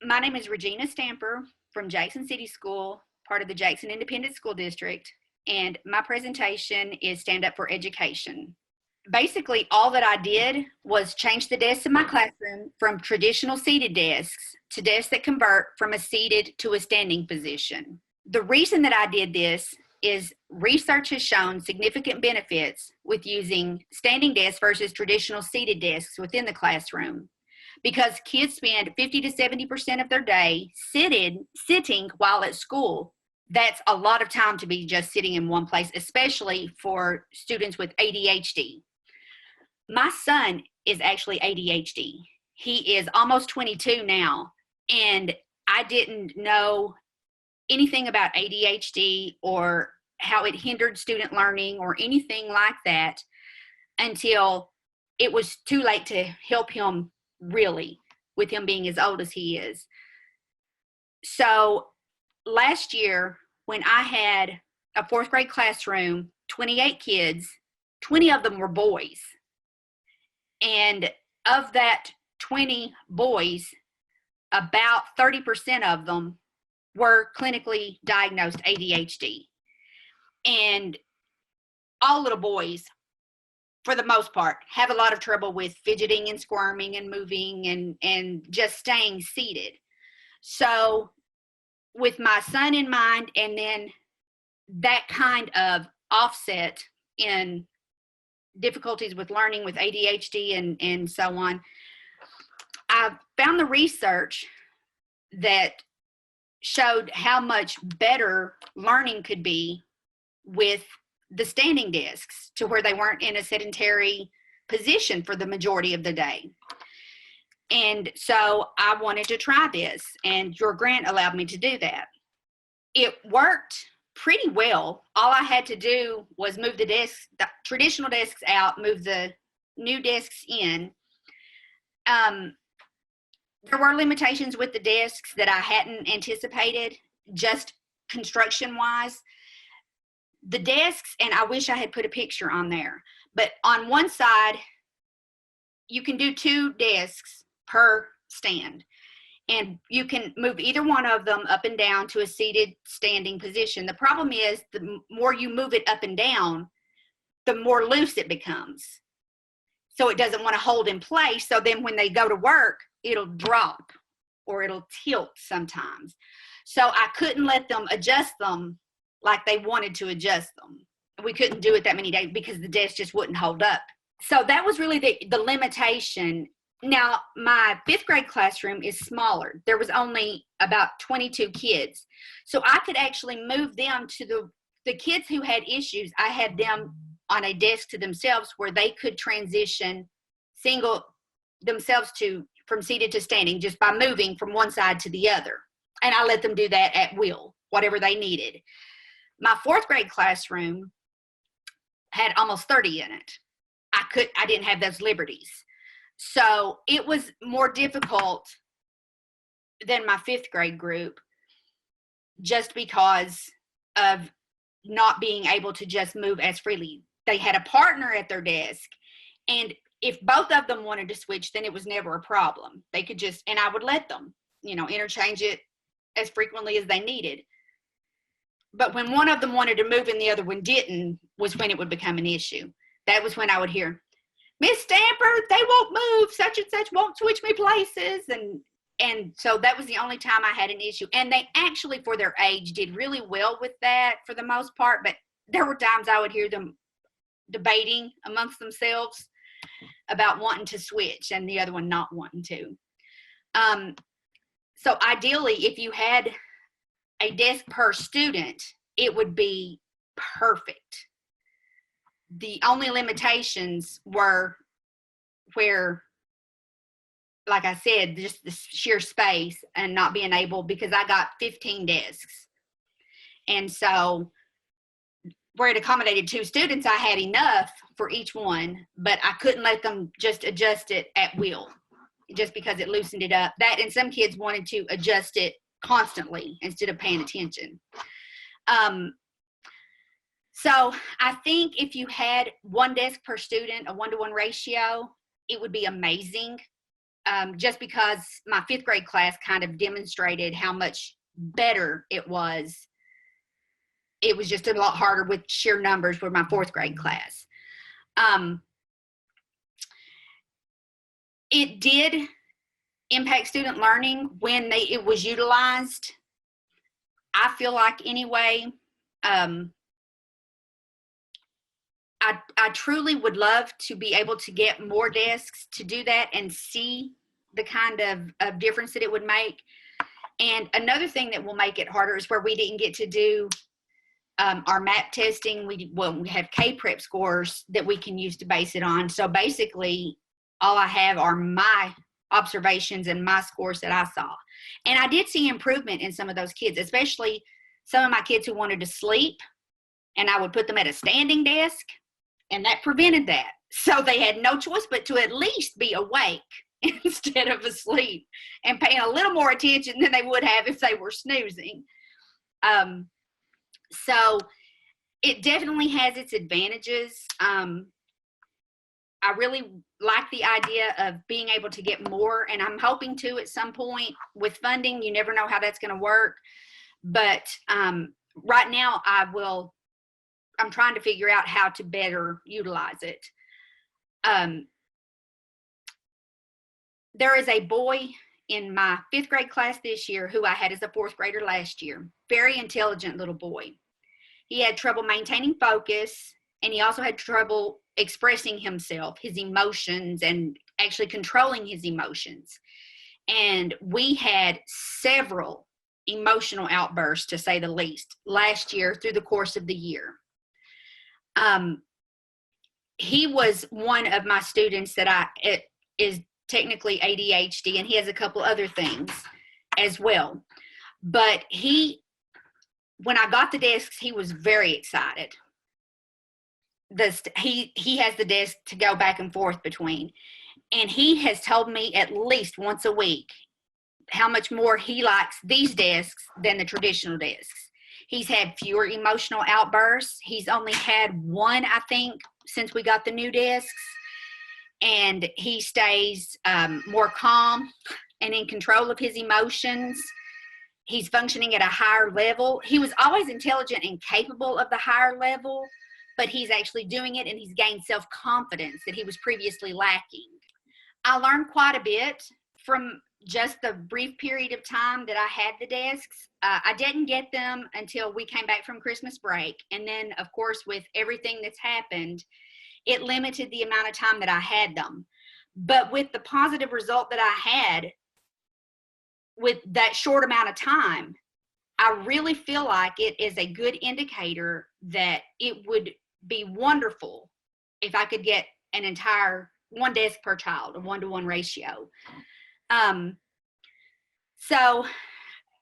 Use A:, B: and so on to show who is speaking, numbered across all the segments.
A: My name is Regina Stamper from Jackson City School, part of the Jackson Independent School District, and my presentation is Stand Up for Education. Basically, all that I did was change the desks in my classroom from traditional seated desks to desks that convert from a seated to a standing position. The reason that I did this is research has shown significant benefits with using standing desks versus traditional seated desks within the classroom, because kids spend 50 to 70% of their day sitting while at school. That's a lot of time to be just sitting in one place, especially for students with ADHD. My son is actually ADHD. He is almost 22 now, and I didn't know anything about ADHD or how it hindered student learning or anything like that until it was too late to help him, really, with him being as old as he is. So last year, when I had a fourth grade classroom, 28 kids, 20 of them were boys. And of that 20 boys, about 30% of them were clinically diagnosed ADHD. And all little boys, for the most part, have a lot of trouble with fidgeting and squirming and moving and just staying seated. So with my son in mind, and then that kind of offset in difficulties with learning with ADHD and so on, I found the research that showed how much better learning could be with the standing desks, to where they weren't in a sedentary position for the majority of the day. And so I wanted to try this, and your grant allowed me to do that. It worked pretty well. All I had to do was move the traditional desks out, move the new desks in. There were limitations with the desks that I hadn't anticipated, just construction-wise. The desks, and I wish I had put a picture on there, but on one side, you can do 2 desks per stand, and you can move either one of them up and down to a seated standing position. The problem is, the more you move it up and down, the more loose it becomes. So it doesn't want to hold in place. So then when they go to work, it'll drop or it'll tilt sometimes. So I couldn't let them adjust them like they wanted to adjust them. We couldn't do it that many days because the desk just wouldn't hold up. So that was really the limitation. Now, my 5th grade classroom is smaller. There was only about 22 kids. So I could actually move them to the kids who had issues. I had them on a desk to themselves where they could transition themselves from seated to standing just by moving from one side to the other. And I let them do that at will, whatever they needed. My 4th grade classroom had almost 30 in it. I didn't have those liberties. So it was more difficult than my 5th grade group, just because of not being able to just move as freely. They had a partner at their desk, and if both of them wanted to switch, then it was never a problem. They could just, and I would let them, interchange it as frequently as they needed. But when one of them wanted to move and the other one didn't, was when it would become an issue. That was when I would hear, "Miss Stamper, they won't move, such and such won't switch me places." And so that was the only time I had an issue. And they actually, for their age, did really well with that for the most part. But there were times I would hear them debating amongst themselves about wanting to switch and the other one not wanting to. So ideally, if you had a desk per student, it would be perfect. The only limitations were where, like I said, just the sheer space and not being able, because I got 15 desks. And so where it accommodated 2 students, I had enough for each one, but I couldn't let them just adjust it at will, just because it loosened it up. That, and some kids wanted to adjust it constantly instead of paying attention. So I think if you had 1 desk per student, a 1-to-1 ratio, it would be amazing. just because my 5th grade class kind of demonstrated how much better it was. It was just a lot harder with sheer numbers for my 4th grade class. It did impact student learning when it was utilized. I feel like anyway, I truly would love to be able to get more desks to do that and see the kind of difference that it would make. And another thing that will make it harder is where we didn't get to do our map testing. We have K-Prep scores that we can use to base it on. So basically, all I have are my observations and my scores that I saw. And I did see improvement in some of those kids, especially some of my kids who wanted to sleep, and I would put them at a standing desk, and that prevented that. So they had no choice but to at least be awake instead of asleep and paying a little more attention than they would have if they were snoozing. So it definitely has its advantages. I really like the idea of being able to get more, and I'm hoping to at some point with funding. You never know how that's going to work. But right now I'm trying to figure out how to better utilize it. There is a boy in my 5th grade class this year who I had as a 4th grader last year. Very intelligent little boy. He had trouble maintaining focus, and he also had trouble expressing himself, his emotions, and actually controlling his emotions. And we had several emotional outbursts, to say the least, last year through the course of the year. He was one of my students that is technically ADHD, and he has a couple other things as well. But when I got the desks, he was very excited. He has the desk to go back and forth between, and he has told me at least once a week how much more he likes these desks than the traditional desks. He's had fewer emotional outbursts. He's only had one, I think, since we got the new desks, and he stays more calm and in control of his emotions. He's functioning at a higher level. He was always intelligent and capable of the higher level, but he's actually doing it, and he's gained self-confidence that he was previously lacking. I learned quite a bit from just the brief period of time that I had the desks. I didn't get them until we came back from Christmas break. And then, of course, with everything that's happened, it limited the amount of time that I had them. But with the positive result that I had with that short amount of time, I really feel like it is a good indicator that it would be wonderful if I could get an entire one desk per child, a 1-to-1 ratio. So,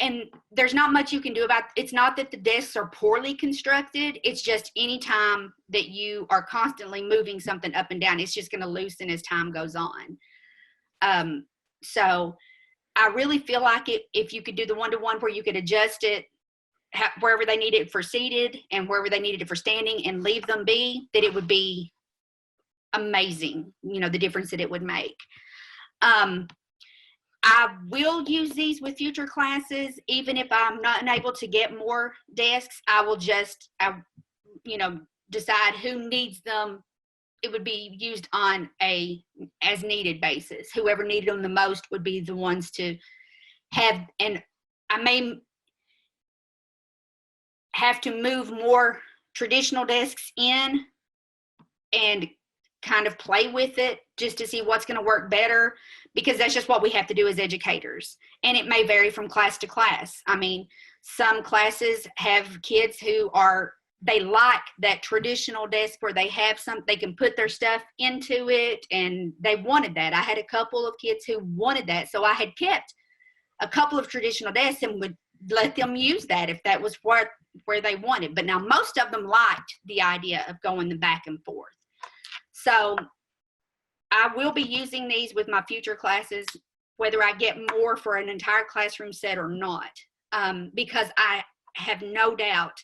A: and there's not much you can do about it. It's not that the desks are poorly constructed. It's just anytime that you are constantly moving something up and down, it's just going to loosen as time goes on. So I really feel like if you could do the 1-to-1 where you could adjust it wherever they need it for seated and wherever they needed it for standing and leave them be, that it would be amazing, the difference that it would make. I will use these with future classes. Even if I'm not unable to get more desks, I will just, decide who needs them. It would be used on a as needed basis. Whoever needed them the most would be the ones to have, and I may have to move more traditional desks in and kind of play with it just to see what's going to work better, because that's just what we have to do as educators. And it may vary from class to class. I mean, some classes have kids who they like that traditional desk where they can put their stuff into it, and they wanted that. I had a couple of kids who wanted that, so I had kept a couple of traditional desks and would let them use that if that was where they wanted. But now most of them liked the idea of going the back and forth. So I will be using these with my future classes, whether I get more for an entire classroom set or not, because I have no doubt,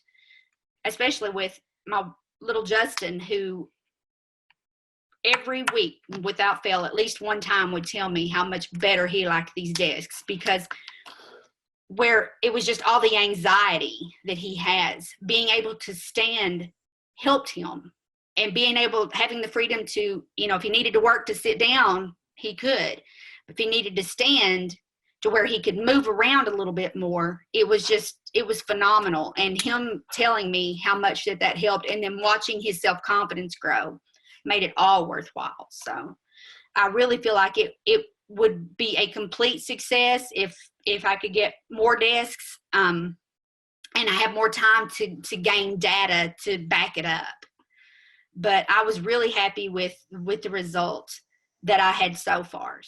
A: especially with my little Justin, who every week without fail, at least one time would tell me how much better he liked these desks, because where it was just all the anxiety that he has, being able to stand helped him, and being able, having the freedom to, if he needed to work to sit down, he could. If he needed to stand to where he could move around a little bit more, it was phenomenal. And him telling me how much that helped, and then watching his self-confidence grow, made it all worthwhile. So I really feel like it would be a complete success if I could get more desks, and I have more time to gain data to back it up. But I was really happy with the result that I had so far.